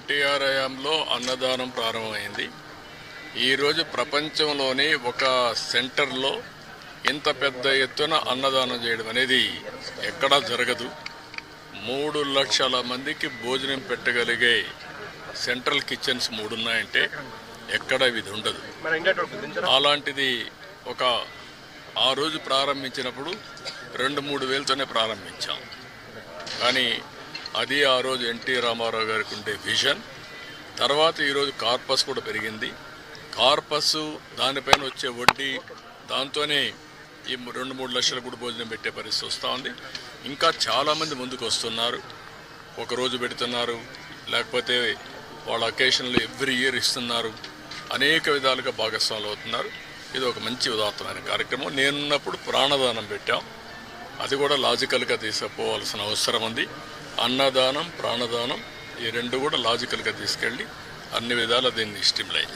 ఎన్టీఆర్ హయాంలో అన్నదానం ప్రారంభమైంది. ఈరోజు ప్రపంచంలోని ఒక సెంటర్లో ఇంత పెద్ద ఎత్తున అన్నదానం చేయడం అనేది ఎక్కడా జరగదు. 3 లక్షల మందికి భోజనం పెట్టగలిగే సెంట్రల్ కిచెన్స్ 3 ఉన్నాయంటే ఎక్కడ ఇది ఉండదు. అలాంటిది ఆ రోజు ప్రారంభించినప్పుడు 2-3 వేలతోనే ప్రారంభించాం. కానీ అది ఆ రోజు ఎన్టీ రామారావు గారికి ఉండే విజన్. తర్వాత ఈరోజు కార్పస్ కూడా పెరిగింది. కార్పస్ దానిపైన వచ్చే వడ్డీ దాంతోనే ఈ 2-3 లక్షల కూడా భోజనం పెట్టే పరిస్థితి వస్తూ ఉంది. ఇంకా చాలామంది ముందుకు వస్తున్నారు. ఒకరోజు పెడుతున్నారు, లేకపోతే వాళ్ళ అకేషన్లు ఎవ్రీ ఇయర్ ఇస్తున్నారు. అనేక విధాలుగా భాగస్వాములు అవుతున్నారు. ఇది ఒక మంచి ఉదాత్తమైన కార్యక్రమం. నేనున్నప్పుడు ప్రాణదానం పెట్టాం. అది కూడా లాజికల్గా తీసుకుపోవాల్సిన అవసరం ఉంది. అన్నదానం, ప్రాణదానం ఈ 2 కూడా లాజికల్గా తీసుకెళ్ళి అన్ని విధాలా దీన్ని స్టిమ్యులేట్ చేయాలి.